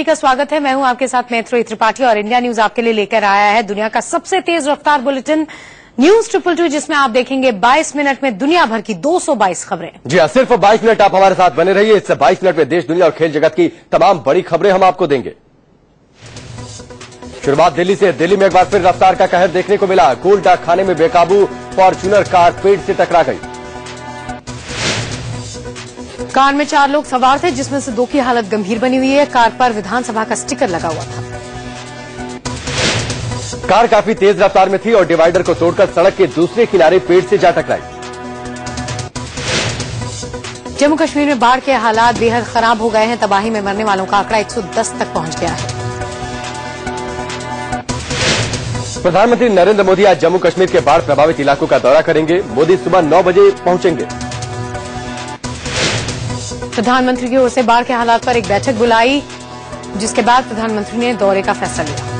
का स्वागत है। मैं हूं आपके साथ मैत्री त्रिपाठी और इंडिया न्यूज आपके लिए लेकर आया है दुनिया का सबसे तेज रफ्तार बुलेटिन न्यूज 222, जिसमें आप देखेंगे 22 मिनट में दुनिया भर की 222 खबरें। जी हाँ, सिर्फ 22 मिनट आप हमारे साथ बने रहिए। इससे 22 मिनट में देश, दुनिया और खेल जगत की तमाम बड़ी खबरें हम आपको देंगे। शुरुआत दिल्ली से। दिल्ली में एक बार फिर रफ्तार का कहर देखने को मिला। गोल डाक खाने में बेकाबू फॉर्च्यूनर कार पेड़ से टकरा गई। कार में 4 लोग सवार थे, जिसमें से 2 की हालत गंभीर बनी हुई है। कार पर विधानसभा का स्टिकर लगा हुआ था। कार काफी तेज रफ्तार में थी और डिवाइडर को तोड़कर सड़क के दूसरे किनारे पेड़ से जा टकराई। जम्मू कश्मीर में बाढ़ के हालात बेहद खराब हो गए हैं। तबाही में मरने वालों का आंकड़ा 110 तक पहुंच गया है। प्रधानमंत्री नरेंद्र मोदी आज जम्मू कश्मीर के बाढ़ प्रभावित इलाकों का दौरा करेंगे। मोदी सुबह 9 बजे पहुंचेंगे। प्रधानमंत्री की ओर से बाढ़ के हालात पर एक बैठक बुलाई, जिसके बाद प्रधानमंत्री ने दौरे का फैसला लिया।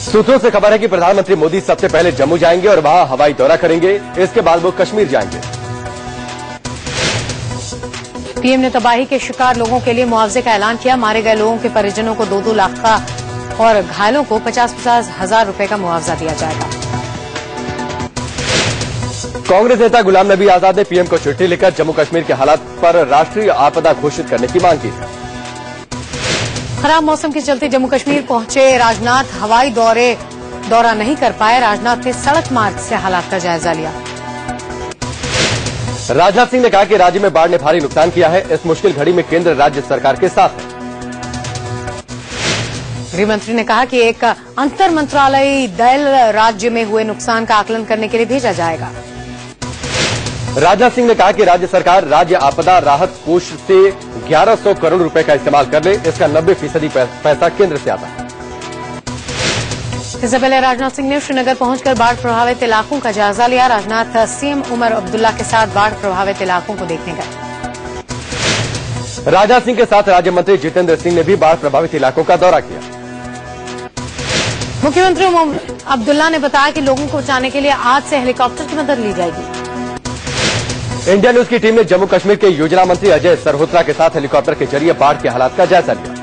सूत्रों से खबर है कि प्रधानमंत्री मोदी सबसे पहले जम्मू जाएंगे और वहां हवाई दौरा करेंगे। इसके बाद वो कश्मीर जाएंगे। पीएम ने तबाही के शिकार लोगों के लिए मुआवजे का ऐलान किया। मारे गए लोगों के परिजनों को 2-2 लाख का और घायलों को 50-50 हजार रुपए का मुआवजा दिया जाएगा। कांग्रेस नेता गुलाम नबी आजाद ने पीएम को चिट्ठी लिखकर जम्मू कश्मीर के हालात पर राष्ट्रीय आपदा घोषित करने की मांग की। खराब मौसम के चलते जम्मू कश्मीर पहुंचे राजनाथ हवाई दौरा नहीं कर पाए। राजनाथ ने सड़क मार्ग से हालात का जायजा लिया। राजनाथ सिंह ने कहा कि राज्य में बाढ़ ने भारी नुकसान किया है। इस मुश्किल घड़ी में केंद्र राज्य सरकार के साथ है। गृह मंत्री ने कहा कि एक अंतर मंत्रालयी दल राज्य में हुए नुकसान का आकलन करने के लिए भेजा जाएगा। राजनाथ सिंह ने कहा कि राज्य सरकार राज्य आपदा राहत कोष से 1100 करोड़ रुपए का इस्तेमाल कर ले। इसका 90% पैसा केंद्र से आता है। इससे पहले राजनाथ सिंह ने श्रीनगर पहुंचकर बाढ़ प्रभावित इलाकों का जायजा लिया। राजनाथ सीएम उमर अब्दुल्ला के साथ बाढ़ प्रभावित इलाकों को देखने गए। राजनाथ सिंह के साथ राज्य मंत्री जितेंद्र सिंह ने भी बाढ़ प्रभावित इलाकों का दौरा किया। मुख्यमंत्री उमर अब्दुल्ला ने बताया कि लोगों को बचाने के लिए आज से हेलीकॉप्टर की मदद ली जाएगी। इंडिया न्यूज की टीम ने जम्मू कश्मीर के योजना मंत्री अजय सरहोत्रा के साथ हेलीकॉप्टर के जरिए बाढ़ के हालात का जायजा लिया।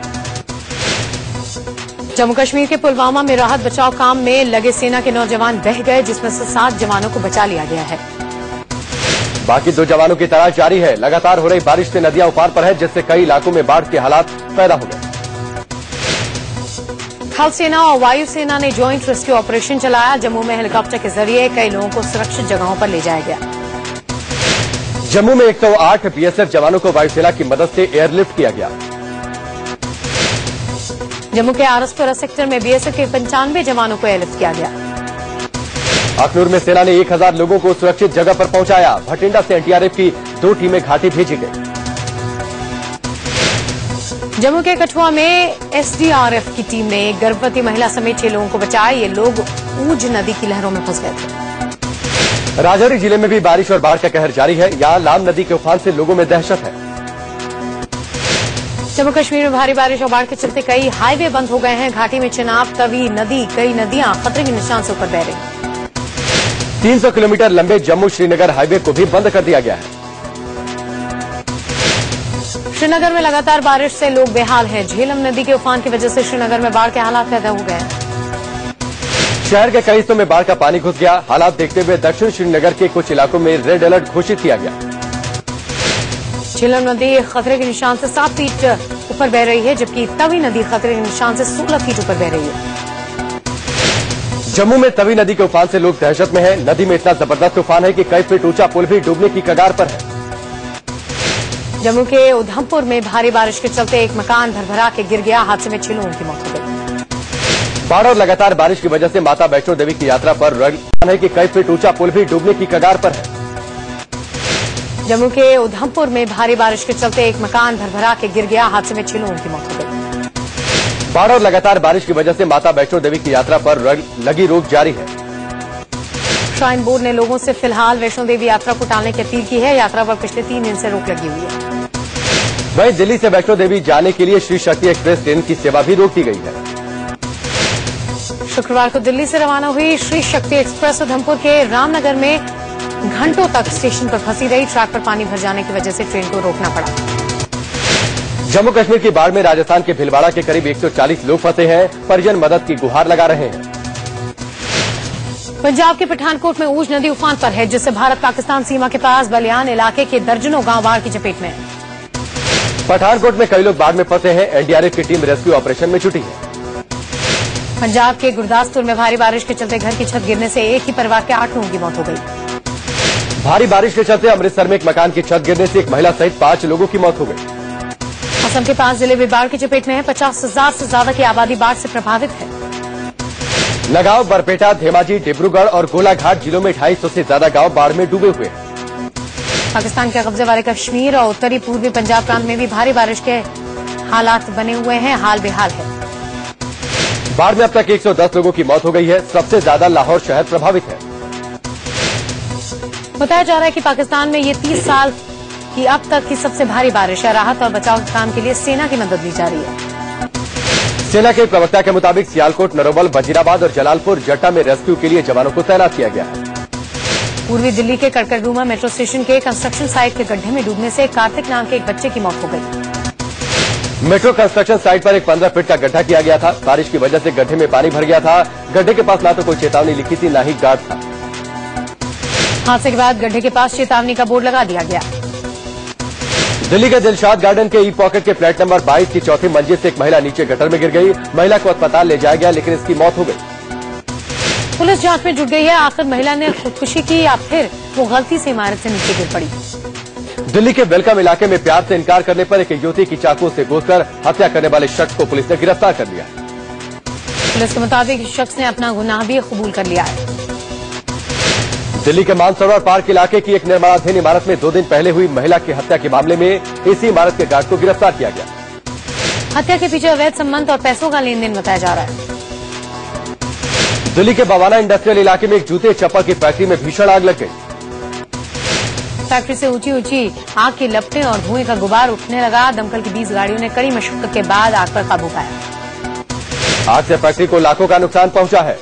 जम्मू कश्मीर के पुलवामा में राहत बचाव काम में लगे सेना के 9 जवान बह गए, जिसमें से 7 जवानों को बचा लिया गया है। बाकी 2 जवानों की तलाश जारी है। लगातार हो रही बारिश से नदियां उफान पर है, जिससे कई इलाकों में बाढ़ के हालात पैदा हो गए। थल सेना और वायुसेना ने ज्वाइंट रेस्क्यू ऑपरेशन चलाया। जम्मू में हेलीकॉप्टर के जरिए कई लोगों को सुरक्षित जगहों पर ले जाया गया। जम्मू में 108 बीएसएफ जवानों को वायुसेना की मदद से एयरलिफ्ट किया गया। जम्मू के आरएसपुरा सेक्टर में बीएसएफ के 95 जवानों को एयरलिफ्ट किया गया। अखनूर में सेना ने 1000 लोगों को सुरक्षित जगह पर पहुंचाया। भटिंडा से एनडीआरएफ की 2 टीमें घाटी भेजी गई। जम्मू के कठुआ में एसडीआरएफ की टीम ने एक गर्भवती महिला समेत 6 लोगों को बचाया। ये लोग ऊज नदी की लहरों में फंस गए थे। राजौरी जिले में भी बारिश और बाढ़ का कहर जारी है। यहां लाम नदी के उफान से लोगों में दहशत है। जम्मू कश्मीर में भारी बारिश और बाढ़ के चलते कई हाईवे बंद हो गए हैं। घाटी में चिनाब, तवी नदी, कई नदियां खतरे के निशान से ऊपर बह रही। 300 किलोमीटर लंबे जम्मू श्रीनगर हाईवे को भी बंद कर दिया गया है। श्रीनगर में लगातार बारिश से लोग बेहाल हैं। झेलम नदी के उफान की वजह से श्रीनगर में बाढ़ के हालात पैदा हो गए हैं। शहर के कई हिस्सों में बाढ़ का पानी घुस गया। हालात देखते हुए दक्षिण श्रीनगर के कुछ इलाकों में रेड अलर्ट घोषित किया गया। झेलम नदी खतरे के निशान से 7 फीट ऊपर बह रही है, जबकि तवी नदी खतरे के निशान से 16 फीट ऊपर बह रही है। जम्मू में तवी नदी के उफान से लोग दहशत में हैं। नदी में इतना जबरदस्त उफान है कि कई फीट ऊंचा पुल भी डूबने की कगार पर है। जम्मू के उधमपुर में भारी बारिश के चलते एक मकान भरभरा के गिर गया। हादसे में 6 लोगों की मौत हो गई। बाढ़ और लगातार बारिश की वजह से माता वैष्णो देवी की यात्रा पर है कि कई फीट ऊंचा पुल भी डूबने की कगार पर है। जम्मू के उधमपुर में भारी बारिश के चलते एक मकान भरभरा के गिर गया। हादसे में 6 लोगों की मौत हो गई। बाढ़ और लगातार बारिश की वजह से माता वैष्णो देवी की यात्रा पर लगी रोक जारी है। श्राइन बोर्ड ने लोगों से फिलहाल वैष्णो देवी यात्रा को टालने की अपील की है। यात्रा पर पिछले 3 दिन से रोक लगी हुई है। वहीं दिल्ली से वैष्णो देवी जाने के लिए श्री शक्ति एक्सप्रेस ट्रेन की सेवा भी रोक दी गई है। शुक्रवार को दिल्ली से रवाना हुई श्री शक्ति एक्सप्रेस उधमपुर के रामनगर में घंटों तक स्टेशन पर फंसी रही। ट्रैक पर पानी भर जाने की वजह से ट्रेन को रोकना पड़ा। जम्मू कश्मीर की बाढ़ में राजस्थान के भीलवाड़ा के करीब 140 लोग फंसे हैं। परिजन मदद की गुहार लगा रहे हैं। पंजाब के पठानकोट में ऊज नदी उफान पर है, जिससे भारत पाकिस्तान सीमा के पास बलियान इलाके के दर्जनों गांव बाढ़ की चपेट में है। पठानकोट में कई लोग बाढ़ में फंसे हैं। एनडीआरएफ की टीम रेस्क्यू ऑपरेशन में जुटी है। पंजाब के गुरदासपुर में भारी बारिश के चलते घर की छत गिरने से एक ही परिवार के 8 लोगों की मौत हो गई। भारी बारिश के चलते अमृतसर में एक मकान की छत गिरने से एक महिला सहित 5 लोगों की मौत हो गई। असम के 5 जिले भी बाढ़ की चपेट में है। 50,000 से ज्यादा की आबादी बाढ़ से प्रभावित है। नगांव, बरपेटा, धेमाजी, डिब्रूगढ़ और गोलाघाट जिलों में 250 से ज्यादा गांव बाढ़ में डूबे हुए हैं। पाकिस्तान के कब्जे वाले कश्मीर और उत्तरी पूर्वी पंजाब प्रांत में भी भारी बारिश के हालात बने हुए हैं। हाल बेहाल है। बाढ़ में अब तक 110 लोगों की मौत हो गई है। सबसे ज्यादा लाहौर शहर प्रभावित है। बताया जा रहा है कि पाकिस्तान में ये 30 साल की अब तक की सबसे भारी बारिश है। राहत और बचाव के काम के लिए सेना की मदद ली जा रही है। सेना के प्रवक्ता के मुताबिक सियालकोट, नरोबल, वजीराबाद और जलालपुर जट्टा में रेस्क्यू के लिए जवानों को तैनात किया गया है। पूर्वी दिल्ली के कड़कड़डूमा मेट्रो स्टेशन के कंस्ट्रक्शन साइट के गड्ढे में डूबने से कार्तिक नाम के एक बच्चे की मौत हो गई। मेट्रो कंस्ट्रक्शन साइट पर एक 15 फीट का गड्ढा किया गया था। बारिश की वजह से गड्ढे में पानी भर गया था। गड्ढे के पास ना तो कोई चेतावनी लिखी थी, ना ही गार्ड था। हादसे के बाद गड्ढे के पास चेतावनी का बोर्ड लगा दिया गया। दिल्ली के दिलशाद गार्डन के ई पॉकेट के फ्लैट नंबर 22 की चौथी मंजिल से एक महिला नीचे गटर में गिर गई। महिला को अस्पताल ले जाया गया, लेकिन इसकी मौत हो गई। पुलिस जांच में जुट गई है। आखिर महिला ने खुदकुशी की या फिर वो गलती से इमारत से नीचे गिर पड़ी। दिल्ली के वेलकम इलाके में प्यार से इनकार करने पर एक युवती की चाकू से गोदकर हत्या करने वाले शख्स को पुलिस ने गिरफ्तार कर लिया। पुलिस के मुताबिक इस शख्स ने अपना गुनाह भी कबूल कर लिया है। दिल्ली के मानसरोवर पार्क इलाके की एक निर्माणाधीन इमारत में 2 दिन पहले हुई महिला की हत्या के मामले में इसी इमारत के गार्ड को गिरफ्तार किया गया। हत्या के पीछे अवैध संबंध और पैसों का लेन देन बताया जा रहा है। दिल्ली के बवाना इंडस्ट्रियल इलाके में एक जूते चप्पल की फैक्ट्री में भीषण आग लग गई। फैक्ट्री से ऊंची ऊंची आग की लपटें और धुएं का गुबार उठने लगा। दमकल की 20 गाड़ियों ने कड़ी मशक्कत के बाद आग पर काबू पाया। आग से फैक्ट्री को लाखों का नुकसान पहुंचा है।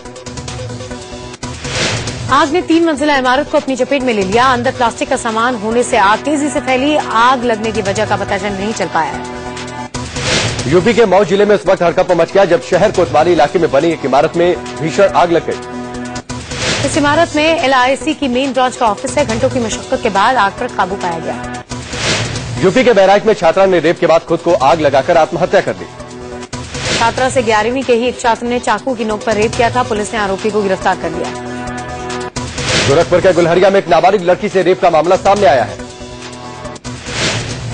आग ने 3 मंजिला इमारत को अपनी चपेट में ले लिया। अंदर प्लास्टिक का सामान होने से आग तेजी से फैली। आग लगने की वजह का पता नहीं चल पाया है। यूपी के मऊ जिले में इस वक्त हड़कंप मच गया जब शहर कोतवाली इलाके में बनी एक इमारत में भीषण आग लग गई। इस इमारत में LIC की मेन ब्रांच का ऑफिस है। घंटों की मशक्कत के बाद आग पर काबू पाया गया। यूपी के बहराइच में छात्रा ने रेप के बाद खुद को आग लगाकर आत्महत्या कर दी। छात्रा से 11वीं के ही एक छात्र ने चाकू की नोक पर रेप किया था। पुलिस ने आरोपी को गिरफ्तार कर लिया। गोरखपुर के गुलहरिया में एक नाबालिग लड़की से रेप का मामला सामने आया है।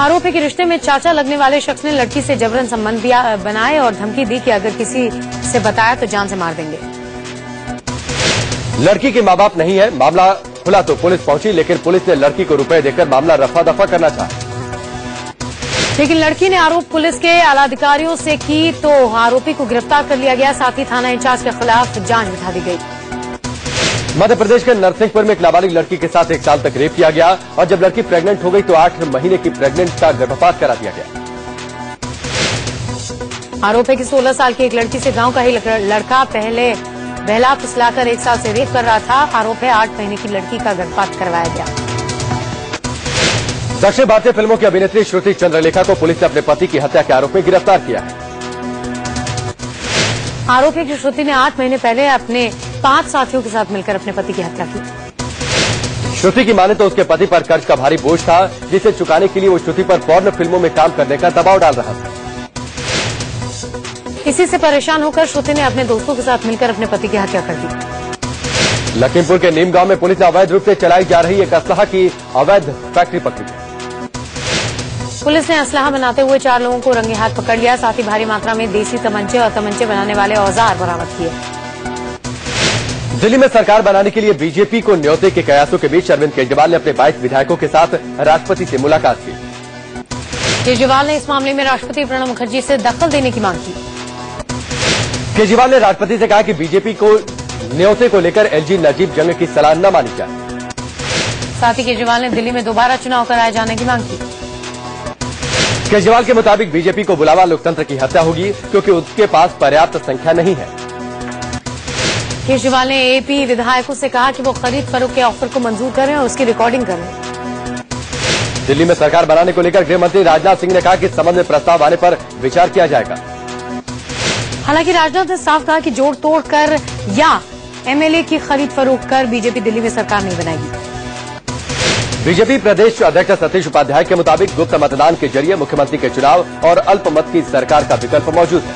आरोपी के रिश्ते में चाचा लगने वाले शख्स ने लड़की से जबरन संबंध बनाए और धमकी दी कि अगर किसी से बताया तो जान से मार देंगे। लड़की के माँ बाप नहीं है। मामला खुला तो पुलिस पहुंची, लेकिन पुलिस ने लड़की को रुपए देकर मामला रफा दफा करना चाहा। लेकिन लड़की ने आरोप पुलिस के आला अधिकारियों से की तो आरोपी को गिरफ्तार कर लिया गया। साथ ही थाना इंचार्ज के खिलाफ जांच बिठा दी गई। मध्य प्रदेश के नरसिंहपुर में एक नाबालिग लड़की के साथ 1 साल तक रेप किया गया और जब लड़की प्रेग्नेंट हो गई तो 8 महीने की प्रेग्नेंट का गर्भपात करा दिया गया। आरोप है कि 16 साल की एक लड़की से गांव का ही लड़का पहले बहला फुसलाकर 1 साल से रेप कर रहा था। आरोप है 8 महीने की लड़की का गर्भपात करवाया गया। दक्षिण भारतीय फिल्मों की अभिनेत्री श्रुति चंद्रलेखा को पुलिस ने अपने पति की हत्या के आरोप में गिरफ्तार किया है। आरोप है कि श्रुति ने 8 महीने पहले अपने 5 साथियों के साथ मिलकर अपने पति की हत्या की। श्रुति की माने तो उसके पति पर कर्ज का भारी बोझ था, जिसे चुकाने के लिए वो श्रुति पर पोर्न फिल्मों में काम करने का दबाव डाल रहा था। इसी से परेशान होकर श्रुति ने अपने दोस्तों के साथ मिलकर अपने पति की हत्या कर दी। लखीमपुर के नीम गांव में पुलिस ने अवैध रूप से चलाई जा रही एक असलाह की अवैध फैक्ट्री पकड़ी है। पुलिस ने असलाह बनाते हुए 4 लोगों को रंगे हाथ पकड़ लिया। साथ ही भारी मात्रा में देसी तमंचे और तमंचे बनाने वाले औजार बरामद किए। दिल्ली में सरकार बनाने के लिए बीजेपी को न्योते के कयासों के बीच अरविंद केजरीवाल ने अपने 22 विधायकों के साथ राष्ट्रपति से मुलाकात की। केजरीवाल ने इस मामले में राष्ट्रपति प्रणब मुखर्जी से दखल देने की मांग की। केजरीवाल ने राष्ट्रपति से कहा कि बीजेपी को न्योते को लेकर LG नजीब जंग की सलाह न मानी जाए। साथ ही केजरीवाल ने दिल्ली में दोबारा चुनाव कराए जाने की मांग की। केजरीवाल के मुताबिक बीजेपी को बुलावा लोकतंत्र की हत्या होगी, क्योंकि उसके पास पर्याप्त संख्या नहीं है। केजरीवाल ने AP विधायकों से कहा कि वो खरीद फरोख्त के ऑफर को मंजूर करें और उसकी रिकॉर्डिंग करें। दिल्ली में सरकार बनाने को लेकर गृह मंत्री राजनाथ सिंह ने कहा कि इस संबंध में प्रस्ताव आने पर विचार किया जाएगा। हालांकि राजनाथ ने साफ कहा कि जोड़ तोड़ कर या एमएलए की खरीद फरोख्त कर बीजेपी दिल्ली में सरकार नहीं बनाएगी। बीजेपी प्रदेश अध्यक्ष सतीश उपाध्याय के मुताबिक गुप्त मतदान के जरिए मुख्यमंत्री के चुनाव और अल्पमत की सरकार का विकल्प मौजूद है।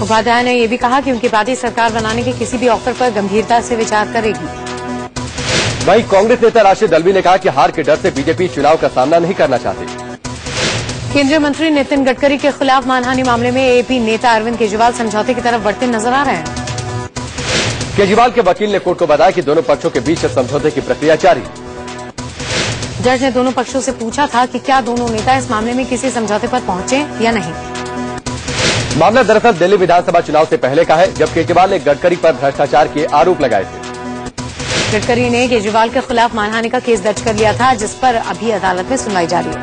उपाध्याय ने यह भी कहा कि उनकी पार्टी सरकार बनाने के किसी भी ऑफर पर गंभीरता से विचार करेगी। वहीं कांग्रेस नेता राशिद अल्वी ने कहा कि हार के डर से बीजेपी चुनाव का सामना नहीं करना चाहती। केंद्रीय मंत्री नितिन गडकरी के खिलाफ मानहानि मामले में एपी नेता अरविंद केजरीवाल समझौते की तरफ बढ़ते नजर आ रहे हैं। केजरीवाल के वकील ने कोर्ट को बताया कि दोनों पक्षों के बीच समझौते की प्रक्रिया जारी है। जज ने दोनों पक्षों से पूछा था कि क्या दोनों नेता इस मामले में किसी समझौते पर पहुंचे या नहीं। मामला दरअसल दिल्ली विधानसभा चुनाव से पहले का है, जब केजरीवाल ने गडकरी पर भ्रष्टाचार के आरोप लगाए थे। गडकरी ने केजरीवाल के खिलाफ मानहानि का केस दर्ज कर लिया था, जिस पर अभी अदालत में सुनवाई जारी है।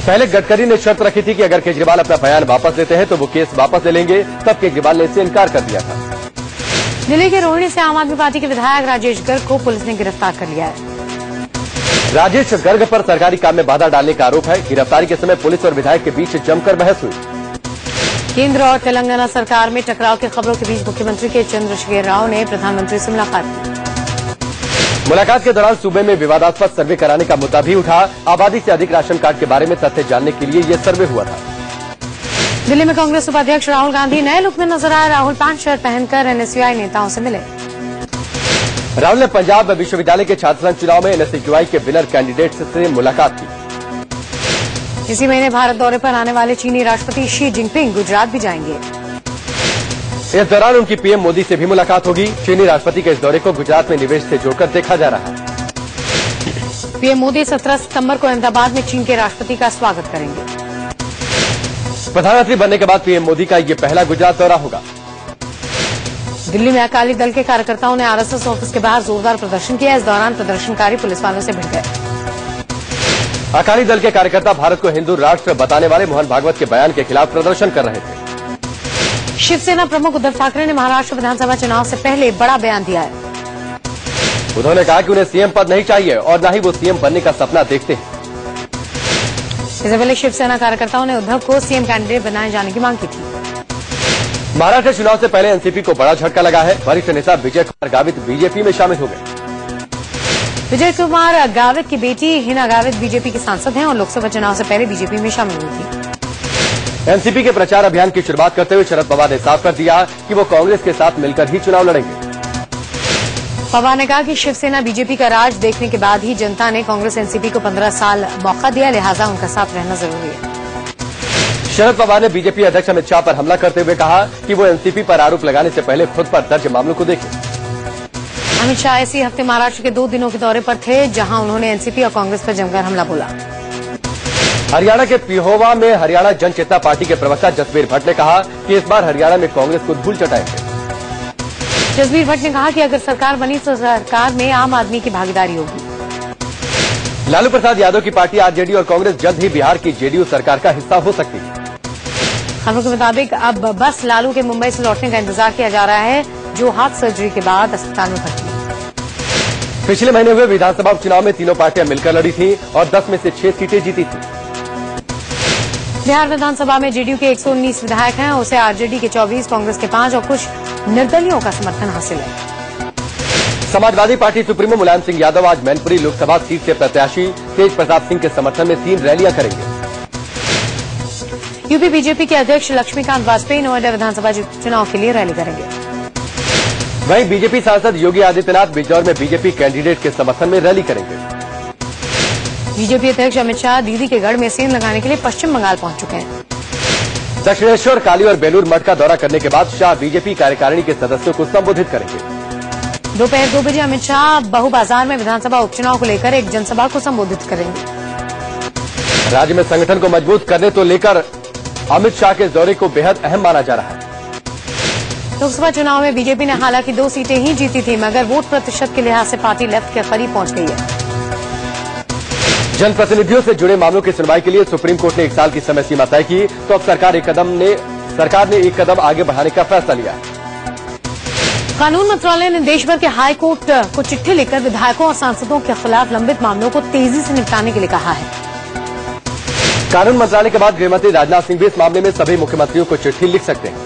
पहले गडकरी ने शर्त रखी थी कि अगर केजरीवाल अपना बयान वापस लेते हैं तो वो केस वापस ले लेंगे। तब केजरीवाल ने इससे इनकार कर दिया था। दिल्ली के रोहिणी से आम आदमी पार्टी के विधायक राजेश गर्ग को पुलिस ने गिरफ्तार कर लिया है। राजेश गर्ग पर सरकारी काम में बाधा डालने का आरोप है। गिरफ्तारी के समय पुलिस और विधायक के बीच जमकर बहस हुई। केंद्र और तेलंगाना सरकार में टकराव की खबरों के बीच मुख्यमंत्री के चंद्रशेखर राव ने प्रधानमंत्री से मुलाकात की। मुलाकात के दौरान सूबे में विवादास्पद सर्वे कराने का मुद्दा भी उठा। आबादी से अधिक राशन कार्ड के बारे में तथ्य जानने के लिए ये सर्वे हुआ था। दिल्ली में कांग्रेस उपाध्यक्ष राहुल गांधी नए लुक में नजर आए। राहुल पैंट शर्ट पहनकर एनएसयूआई नेताओं से मिले। राहुल ने पंजाब विश्वविद्यालय के छात्र संघ चुनाव में एनएसयूआई के विनर कैंडिडेट्स से मुलाकात की। इसी महीने भारत दौरे पर आने वाले चीनी राष्ट्रपति शी जिनपिंग गुजरात भी जाएंगे। इस दौरान उनकी पीएम मोदी से भी मुलाकात होगी। चीनी राष्ट्रपति के इस दौरे को गुजरात में निवेश से जोड़कर देखा जा रहा है। पीएम मोदी 17 सितंबर को अहमदाबाद में चीन के राष्ट्रपति का स्वागत करेंगे। प्रधानमंत्री बनने के बाद पीएम मोदी का ये पहला गुजरात दौरा होगा। दिल्ली में अकाली दल के कार्यकर्ताओं ने आरएसएस ऑफिस के बाहर जोरदार प्रदर्शन किया। इस दौरान प्रदर्शनकारी पुलिस वालों से भिड़ गए। अकाली दल के कार्यकर्ता भारत को हिंदू राष्ट्र बताने वाले मोहन भागवत के बयान के खिलाफ प्रदर्शन कर रहे थे। शिवसेना प्रमुख उद्धव ठाकरे ने महाराष्ट्र विधानसभा चुनाव से पहले बड़ा बयान दिया है। उन्होंने कहा कि उन्हें सीएम पद नहीं चाहिए और न ही वो सीएम बनने का सपना देखते हैं। इससे पहले शिवसेना कार्यकर्ताओं ने उद्धव को सीएम कैंडिडेट बनाए जाने की मांग की थी। महाराष्ट्र चुनाव से पहले एनसीपी को बड़ा झटका लगा है। वरिष्ठ नेता विजय कुमार गावित बीजेपी में शामिल हो गए। विजय कुमार गावित की बेटी हिना गावित बीजेपी की सांसद हैं और लोकसभा चुनाव से पहले बीजेपी में शामिल हुई थी। एनसीपी के प्रचार अभियान की शुरुआत करते हुए शरद पवार ने साफ कर दिया कि वो कांग्रेस के साथ मिलकर ही चुनाव लड़ेंगे। पवार ने कहा कि शिवसेना बीजेपी का राज देखने के बाद ही जनता ने कांग्रेस एनसीपी को 15 साल मौका दिया, लिहाजा उनका साथ रहना जरूरी है। शरद पवार ने बीजेपी अध्यक्ष अमित शाह पर हमला करते हुए कहा कि वो एनसीपी पर आरोप लगाने से पहले खुद पर दर्ज मामलों को देखें। अमित शाह इसी हफ्ते महाराष्ट्र के 2 दिनों के दौरे पर थे, जहां उन्होंने एनसीपी और कांग्रेस पर जमकर हमला बोला। हरियाणा के पिहोवा में हरियाणा जन चेतना पार्टी के प्रवक्ता जसबीर भट्ट ने कहा कि इस बार हरियाणा में कांग्रेस को धूल चटाएंगे। जसबीर भट्ट ने कहा कि अगर सरकार बनी तो सरकार में आम आदमी की भागीदारी होगी। लालू प्रसाद यादव की पार्टी आरजेडी और कांग्रेस जल्द ही बिहार की जेडीयू सरकार का हिस्सा हो सकती है। खबरों के मुताबिक अब बस लालू के मुंबई से लौटने का इंतजार किया जा रहा है, जो हार्ट सर्जरी के बाद अस्पताल में भर्ती है। पिछले महीने हुए विधानसभा उपचुनाव में तीनों पार्टियां मिलकर लड़ी थी और 10 में से 6 सीटें जीती थी। बिहार विधानसभा में जेडीयू के 119 विधायक हैं, उसे आरजेडी के 24, कांग्रेस के 5 और कुछ निर्दलियों का समर्थन हासिल है। समाजवादी पार्टी सुप्रीमो मुलायम सिंह यादव आज मैनपुरी लोकसभा सीट से प्रत्याशी तेज प्रताप सिंह के समर्थन में 3 रैलियां करेंगे। यूपी बीजेपी के अध्यक्ष लक्ष्मीकांत वाजपेयी नोएडा विधानसभा चुनाव के लिए रैली करेंगे। वहीं बीजेपी सांसद योगी आदित्यनाथ बिजनौर में बीजेपी कैंडिडेट के समर्थन में रैली करेंगे। बीजेपी अध्यक्ष अमित शाह दीदी के गढ़ में सेंध लगाने के लिए पश्चिम बंगाल पहुंच चुके हैं। दक्षिणेश्वर, काली और बेलूर मठ का दौरा करने के बाद शाह बीजेपी कार्यकारिणी के सदस्यों को संबोधित करेंगे। दोपहर 2 बजे अमित शाह बहु बाजार में विधानसभा उपचुनाव को लेकर एक जनसभा को संबोधित करेंगे। राज्य में संगठन को मजबूत करने को लेकर अमित शाह के दौरे को बेहद अहम माना जा रहा है। लोकसभा चुनाव में बीजेपी ने हालांकि 2 सीटें ही जीती थी, मगर वोट प्रतिशत के लिहाज से पार्टी लेफ्ट के करीब पहुंच गई है। जनप्रतिनिधियों से जुड़े मामलों की सुनवाई के लिए सुप्रीम कोर्ट ने 1 साल की समय सीमा तय की, तो अब सरकार ने एक कदम आगे बढ़ाने का फैसला लिया है। कानून मंत्रालय ने देश भर के हाई कोर्ट को चिट्ठी लिखकर विधायकों और सांसदों के खिलाफ लंबित मामलों को तेजी से निपटाने के लिए कहा है। कानून मंत्रालय के बाद गृहमंत्री राजनाथ सिंह भी इस मामले में सभी मुख्यमंत्रियों को चिट्ठी लिख सकते हैं।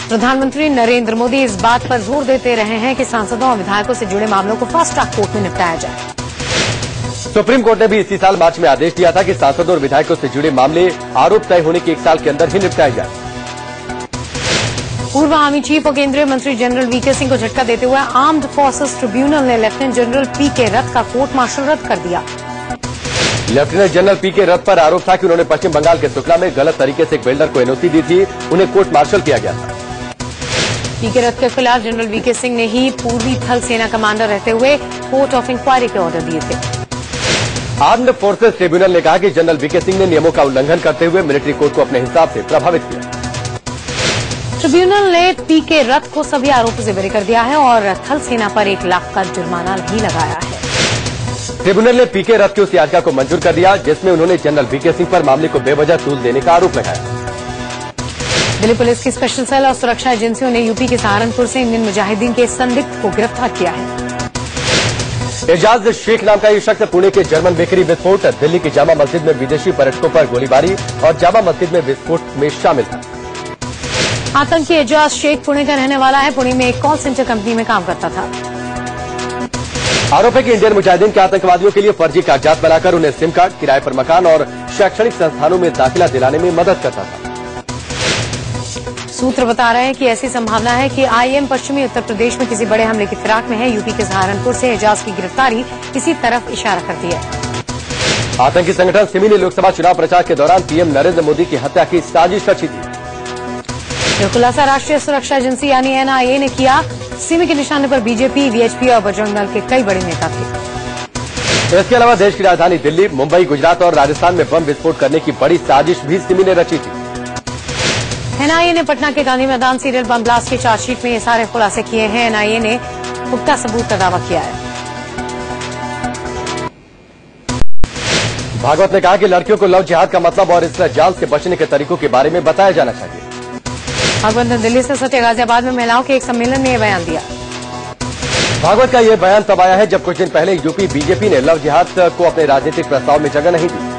प्रधानमंत्री नरेंद्र मोदी इस बात पर जोर देते रहे हैं कि सांसदों और विधायकों से जुड़े मामलों को फास्ट ट्रैक कोर्ट में निपटाया जाए। सुप्रीम कोर्ट ने भी इसी साल मार्च में आदेश दिया था कि सांसदों और विधायकों से जुड़े मामले आरोप तय होने के 1 साल के अंदर ही निपटाए जाए। पूर्व आर्मी चीफ और केंद्रीय मंत्री जनरल वीके सिंह को झटका देते हुए आर्म्ड फोर्सेस ट्रिब्यूनल ने लेफ्टिनेंट जनरल पीके रथ का कोर्ट मार्शल रद्द कर दिया। लेफ्टिनेंट जनरल पीके रथ पर आरोप था कि उन्होंने पश्चिम बंगाल के सुकला में गलत तरीके से एक बिल्डर को एनओसी दी थी, उन्हें कोर्ट मार्शल किया गया था। पीके रथ के खिलाफ जनरल वीके सिंह ने ही पूर्वी थल सेना कमांडर रहते हुए कोर्ट ऑफ इंक्वायरी के ऑर्डर दिए थे। आर्म्ड फोर्सेस ट्रिब्यूनल ने कहा कि जनरल वीके सिंह ने नियमों का उल्लंघन करते हुए मिलिट्री कोर्ट को अपने हिसाब से प्रभावित किया। ट्रिब्यूनल ने पीके रथ को सभी आरोपों से बरी कर दिया है और थल सेना पर 1 लाख का जुर्माना भी लगाया है। ट्रिब्यूनल ने पीके रथ की उस याचिका को मंजूर कर दिया जिसमें उन्होंने जनरल वीके सिंह पर मामले को बेवजह तूल देने का आरोप लगाया। दिल्ली पुलिस की स्पेशल सेल और सुरक्षा एजेंसियों ने यूपी के सहारनपुर से इंडियन मुजाहिदीन के संदिग्ध को गिरफ्तार किया है। एजाज शेख नाम का ये शख्स पुणे के जर्मन बेकरी विस्फोट, दिल्ली की जामा मस्जिद में विदेशी पर्यटकों पर गोलीबारी और जामा मस्जिद में विस्फोट में शामिल था। आतंकी एजाज शेख पुणे का रहने वाला है। पुणे में एक कॉल सेंटर कंपनी में काम करता था। आरोप है कि इंडियन मुजाहिदीन के आतंकवादियों के लिए फर्जी कागजात बनाकर उन्हें सिम कार्ड, किराए पर मकान और शैक्षणिक संस्थानों में दाखिला दिलाने में मदद करता था। सूत्र बता रहे हैं कि ऐसी संभावना है कि आईएम पश्चिमी उत्तर प्रदेश में किसी बड़े हमले की फिराक में है। यूपी के सहारनपुर से एजाज की गिरफ्तारी इसी तरफ इशारा करती है। आतंकी संगठन सिमी ने लोकसभा चुनाव प्रचार के दौरान पीएम नरेंद्र मोदी की हत्या की साजिश रची थी। यह खुलासा राष्ट्रीय सुरक्षा एजेंसी यानी एनआईए ने किया। सिमी के निशाने पर बीजेपी, वीएचपी और बजरंग दल के कई बड़े नेता थे। इसके अलावा देश की राजधानी दिल्ली, मुंबई, गुजरात और राजस्थान में बम विस्फोट करने की बड़ी साजिश भी सिमी ने रची थी। एनआईए ने पटना के गांधी मैदान सीरियल बम ब्लास्ट की चार्जशीट में ये सारे खुलासे किए हैं। एनआईए ने पुख्ता सबूत का दावा किया है। भागवत ने कहा कि लड़कियों को लव जिहाद का मतलब और इस जाल से बचने के तरीकों के बारे में बताया जाना चाहिए। भागवत ने दिल्ली से सटे गाजियाबाद में महिलाओं के एक सम्मेलन में यह बयान दिया। भागवत का यह बयान तब आया है जब कुछ दिन पहले यूपी बीजेपी ने लव जिहाद को अपने राजनीतिक प्रस्ताव में जगह नहीं दी।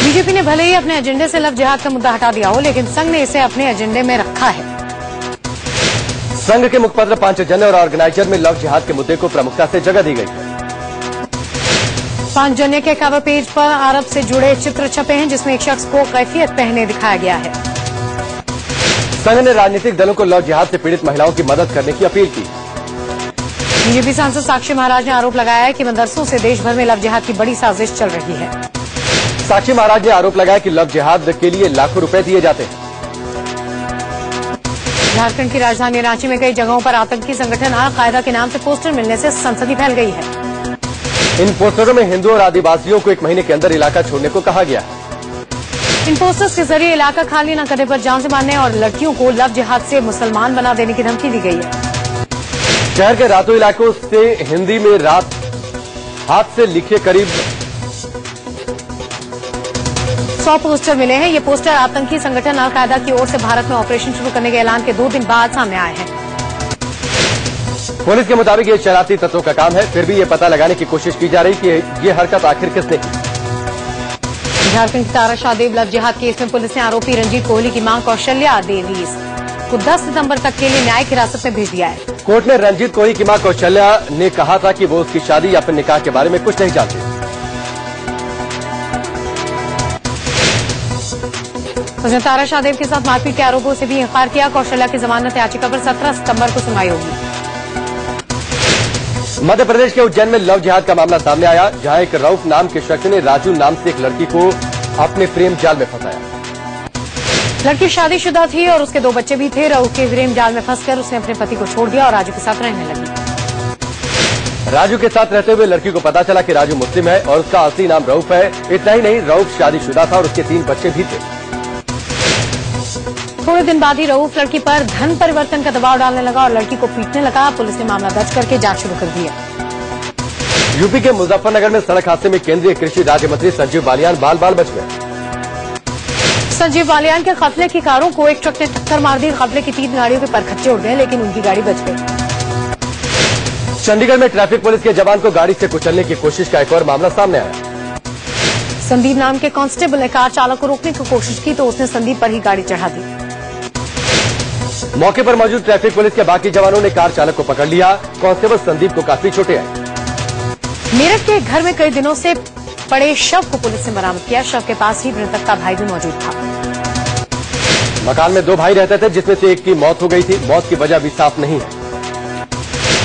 बीजेपी ने भले ही अपने एजेंडे से लव जिहाद का मुद्दा हटा दिया हो, लेकिन संघ ने इसे अपने एजेंडे में रखा है। संघ के मुखपत्र पांचजन्य और ऑर्गेनाइजर में लव जिहाद के मुद्दे को प्रमुखता से जगह दी गई है। पांचजन्य के कवर पेज पर अरब से जुड़े चित्र छपे हैं जिसमें एक शख्स को कैफियत पहने दिखाया गया है। संघ ने राजनीतिक दलों को लव जिहाद से पीड़ित महिलाओं की मदद करने की अपील की। बीजेपी सांसद साक्षी महाराज ने आरोप लगाया है कि मदरसों से देश भर में लव जिहाद की बड़ी साजिश चल रही है। साक्षी महाराज ने आरोप लगाया कि लव जिहाद के लिए लाखों रुपए दिए जाते हैं। झारखंड की राजधानी रांची में कई जगहों पर आतंकी संगठन अल-कायदा के नाम से पोस्टर मिलने से सनसनी फैल गई है। इन पोस्टरों में हिंदू और आदिवासियों को 1 महीने के अंदर इलाका छोड़ने को कहा गया है। इन पोस्टर्स के जरिए इलाका खाली न करने पर जान से मारने और लड़कियों को लव जिहाद से मुसलमान बना देने की धमकी दी गई है। शहर के रातों इलाकों से हिंदी में रात हाथ से लिखे करीब 100 पोस्टर मिले हैं। ये पोस्टर आतंकी संगठन अल-कायदा की ओर से भारत में ऑपरेशन शुरू करने के ऐलान के 2 दिन बाद सामने आए हैं। पुलिस के मुताबिक ये शरारती तत्वों का काम है, फिर भी ये पता लगाने की कोशिश की जा रही कि ये हरकत आखिर किसने की। झारखंड की तारा शाहदेव लव जिहाद केस में पुलिस ने आरोपी रंजीत कोहली की मां कौशल्या देवी को 10 सितंबर तक के लिए न्यायिक हिरासत में भेज दिया है। कोर्ट ने रंजीत कोहली की मां कौशल्या ने कहा था कि वो उसकी शादी या फिर निकाह के बारे में कुछ नहीं जानते। उसने तारा शाहदेव के साथ मारपीट के आरोपों से भी इंकार किया। कौशल्या की जमानत याचिका पर 17 सितंबर को सुनवाई होगी। मध्य प्रदेश के उज्जैन में लव जिहाद का मामला सामने आया, जहां एक रऊफ नाम के शख्स ने राजू नाम से एक लड़की को अपने प्रेम जाल में फंसाया। लड़की शादीशुदा थी और उसके 2 बच्चे भी थे। रऊफ के प्रेम जाल में फंसकर उसने अपने पति को छोड़ दिया और राजू के साथ रहने लगी। राजू के साथ रहते हुए लड़की को पता चला कि राजू मुस्लिम है और उसका असली नाम रऊफ है। इतना ही नहीं, रऊफ शादीशुदा था और उसके 3 बच्चे भी थे। थोड़े दिन बाद ही रऊफ लड़की पर धन परिवर्तन का दबाव डालने लगा और लड़की को पीटने लगा। पुलिस ने मामला दर्ज करके जांच शुरू कर दी है। यूपी के मुजफ्फरनगर में सड़क हादसे में केंद्रीय कृषि राज्य मंत्री संजीव बालियान बाल बाल बच गए। संजीव बालियान के काफिले की कारों को एक ट्रक ने टक्कर मार दी। काफिले की 3 गाड़ियों के परखच्चे उड़ गए, लेकिन उनकी गाड़ी बच गई। चंडीगढ़ में ट्रैफिक पुलिस के जवान को गाड़ी से कुचलने की कोशिश का एक और मामला सामने आया। संदीप नाम के कांस्टेबल ने कार चालक को रोकने की कोशिश की तो उसने संदीप पर ही गाड़ी चढ़ा दी। मौके पर मौजूद ट्रैफिक पुलिस के बाकी जवानों ने कार चालक को पकड़ लिया। कांस्टेबल संदीप को काफी चोटें आई। मेरठ के एक घर में कई दिनों से पड़े शव को पुलिस ने बरामद किया। शव के पास ही मृतक का भाई भी मौजूद था। मकान में 2 भाई रहते थे, जिसमें से एक की मौत हो गई थी। मौत की वजह भी साफ नहीं है।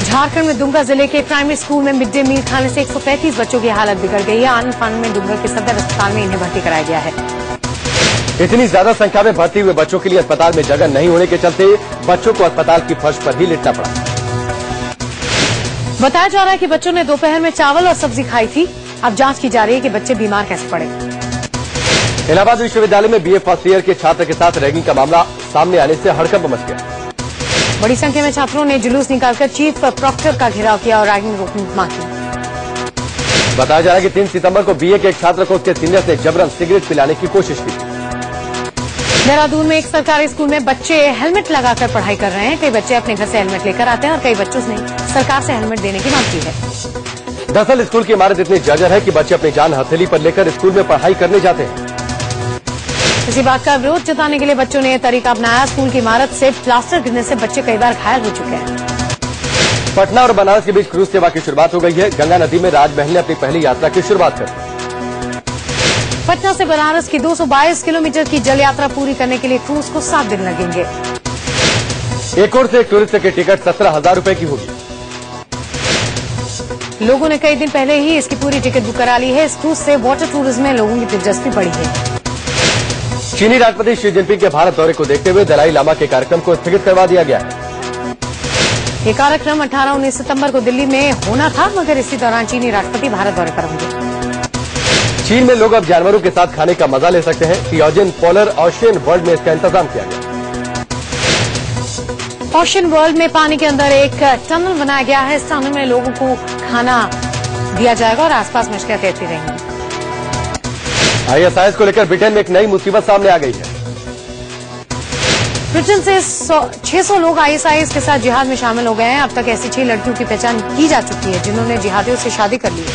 झारखंड में दुमका जिले के प्राइमरी स्कूल में मिड डे मील खाने से 135 बच्चों की हालत बिगड़ गई है। आनंद फानन में दुमका के सदर अस्पताल में इन्हें भर्ती कराया गया है। इतनी ज्यादा संख्या में भर्ती हुए बच्चों के लिए अस्पताल में जगह नहीं होने के चलते बच्चों को अस्पताल की फर्श पर ही लेटना पड़ा। बताया जा रहा है कि बच्चों ने दोपहर में चावल और सब्जी खाई थी। अब जांच की जा रही है कि बच्चे बीमार कैसे पड़े। इलाहाबाद विश्वविद्यालय में बीए फर्स्ट ईयर के छात्र के साथ रैगिंग का मामला सामने आने से हड़कंप मच गया। बड़ी संख्या में छात्रों ने जुलूस निकालकर चीफ प्रॉक्टर का घेराव किया और रैगिंग रोकने की मांग की। बताया जा रहा है कि 3 सितंबर को बीए के एक छात्र को उसके सीनियर ने जबरन सिगरेट पिलाने की कोशिश की। देहरादून में एक सरकारी स्कूल में बच्चे हेलमेट लगाकर पढ़ाई कर रहे हैं। कई बच्चे अपने घर से हेलमेट लेकर आते हैं और कई बच्चों ने सरकार से हेलमेट देने की मांग की है। दरअसल स्कूल की इमारत इतनी जर्जर है कि बच्चे अपनी जान हथेली पर लेकर स्कूल में पढ़ाई करने जाते हैं। इसी बात का विरोध जताने के लिए बच्चों ने यह तरीका अपनाया। स्कूल की इमारत से प्लास्टर गिरने से बच्चे कई बार घायल हो चुके हैं। पटना और बनारस के बीच क्रूज सेवा की शुरुआत हो गई है। गंगा नदी में राजमहल ने अपनी पहली यात्रा की शुरुआत कर दी। पटना से बनारस की 222 किलोमीटर की जल यात्रा पूरी करने के लिए क्रूज को 7 दिन लगेंगे। एक और से एक टूरिस्ट की टिकट 17,000 रुपए की होगी। लोगों ने कई दिन पहले ही इसकी पूरी टिकट बुक करा ली है। इस क्रूज से वाटर टूरिज्म में लोगों की दिलचस्पी बढ़ी है। चीनी राष्ट्रपति शी जिनपिंग के भारत दौरे को देखते हुए दलाई लामा के कार्यक्रम को स्थगित करवा दिया गया है। ये कार्यक्रम 18-19 सितंबर को दिल्ली में होना था, मगर इसी दौरान चीनी राष्ट्रपति भारत दौरे पर होंगे। चीन में लोग अब जानवरों के साथ खाने का मजा ले सकते हैं। पियोजन पोलर ओशियन वर्ल्ड में इसका इंतजाम किया गया। ओशियन वर्ल्ड में पानी के अंदर एक टनल बनाया गया है। इस टनल में लोगों को खाना दिया जाएगा और आसपास मछलियां तैरती रहेंगी। ISIS को लेकर ब्रिटेन में एक नई मुसीबत सामने आ गई है। ब्रिटेन से 600 लोग ISIS के साथ जिहाद में शामिल हो गए हैं। अब तक ऐसी 6 लड़कियों की पहचान की जा चुकी है जिन्होंने जिहादियों से शादी कर ली है।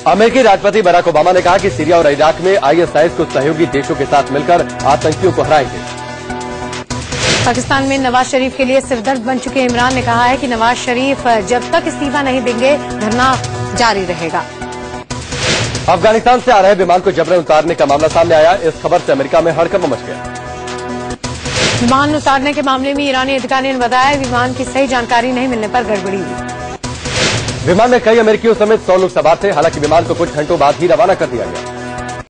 अमेरिकी राष्ट्रपति बराक ओबामा ने कहा कि सीरिया और इराक में ISIS को सहयोगी देशों के साथ मिलकर आतंकियों को हराएंगे। पाकिस्तान में नवाज शरीफ के लिए सिरदर्द बन चुके इमरान ने कहा है कि नवाज शरीफ जब तक इस्तीफा नहीं देंगे धरना जारी रहेगा। अफगानिस्तान से आ रहे विमान को जबरन उतारने का मामला सामने आया। इस खबर से अमेरिका में हड़कंप मच गया। विमान उतारने के मामले में ईरानी अधिकारियों ने बताया विमान की सही जानकारी नहीं मिलने पर गड़बड़ी हुई। विमान में कई अमेरिकियों समेत 100 लोग सवार थे। हालांकि विमान को कुछ घंटों बाद ही रवाना कर दिया गया।